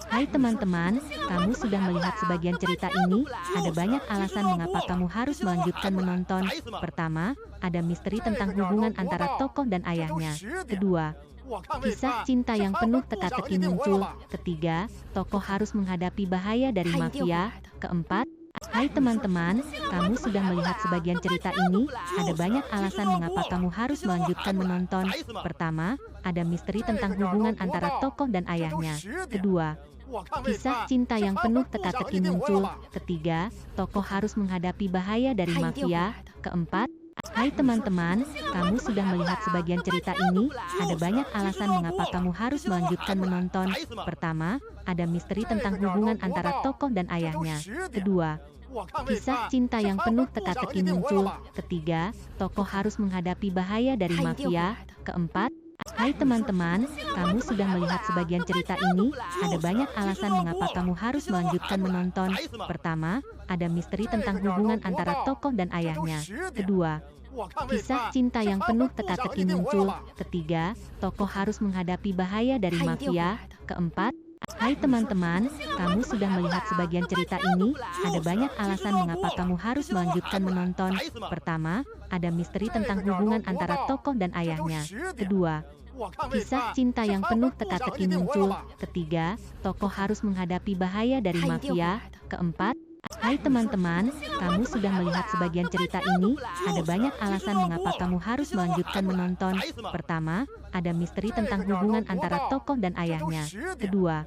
Hai teman-teman, kamu sudah melihat sebagian cerita ini? Ada banyak alasan mengapa kamu harus melanjutkan menonton. Pertama, ada misteri tentang hubungan antara tokoh dan ayahnya. Kedua, kisah cinta yang penuh teka-teki muncul. Ketiga, tokoh harus menghadapi bahaya dari mafia. Keempat, hai teman-teman, kamu sudah melihat sebagian cerita ini? Ada banyak alasan mengapa kamu harus melanjutkan menonton. Pertama, ada misteri tentang hubungan antara tokoh dan ayahnya. Kedua, kisah cinta yang penuh teka-teki muncul. Ketiga, tokoh harus menghadapi bahaya dari mafia. Keempat, hai teman-teman, kamu sudah melihat sebagian cerita ini? Ada banyak alasan mengapa kamu harus melanjutkan menonton. Pertama, ada misteri tentang hubungan antara tokoh dan ayahnya. Kedua, kisah cinta yang penuh teka-teki muncul. Ketiga, tokoh harus menghadapi bahaya dari mafia. Keempat, hai teman-teman, kamu sudah melihat sebagian cerita ini? Ada banyak alasan mengapa kamu harus melanjutkan menonton. Pertama, ada misteri tentang hubungan antara tokoh dan ayahnya. Kedua, kisah cinta yang penuh teka-teki muncul. Ketiga, tokoh harus menghadapi bahaya dari mafia. Keempat, hai teman-teman, kamu sudah melihat sebagian cerita ini? Ada banyak alasan mengapa kamu harus melanjutkan menonton. Pertama, ada misteri tentang hubungan antara tokoh dan ayahnya. Kedua, kisah cinta yang penuh teka-teki muncul. Ketiga, tokoh harus menghadapi bahaya dari mafia. Keempat, hai teman-teman, kamu sudah melihat sebagian cerita ini? Ada banyak alasan mengapa kamu harus melanjutkan menonton. Pertama, ada misteri tentang hubungan antara tokoh dan ayahnya. Kedua,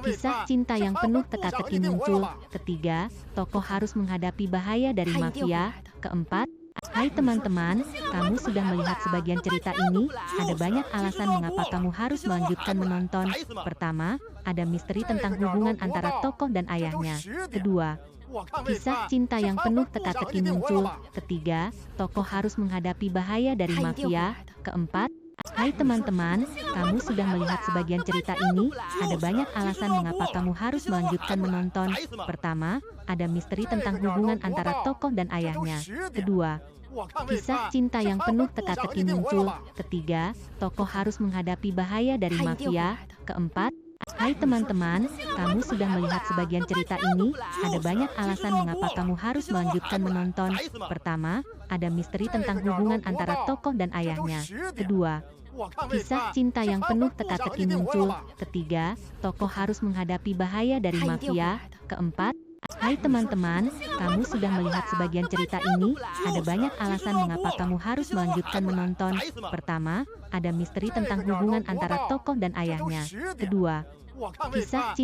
kisah cinta yang penuh teka-teki muncul. Ketiga, tokoh harus menghadapi bahaya dari mafia. Keempat, hai teman-teman, kamu sudah melihat sebagian cerita ini? Ada banyak alasan mengapa kamu harus melanjutkan menonton. Pertama, ada misteri tentang hubungan antara tokoh dan ayahnya. Kedua, kisah cinta yang penuh teka-teki muncul. Ketiga, tokoh harus menghadapi bahaya dari mafia. Keempat, hai teman-teman, kamu sudah melihat sebagian cerita ini? Ada banyak alasan mengapa kamu harus melanjutkan menonton. Pertama, ada misteri tentang hubungan antara tokoh dan ayahnya. Kedua, kisah cinta yang penuh teka-teki muncul. Ketiga, tokoh harus menghadapi bahaya dari mafia. Keempat, hai teman-teman, kamu sudah melihat sebagian cerita ini? Ada banyak alasan mengapa kamu harus melanjutkan menonton. Pertama, ada misteri tentang hubungan antara tokoh dan ayahnya. Kedua, kisah cinta yang penuh teka-teki muncul. Ketiga, tokoh harus menghadapi bahaya dari mafia. Keempat, hai teman-teman, kamu sudah melihat sebagian cerita ini? Ada banyak alasan mengapa kamu harus melanjutkan menonton. Pertama, ada misteri tentang hubungan antara tokoh dan ayahnya. Kedua, kisah cinta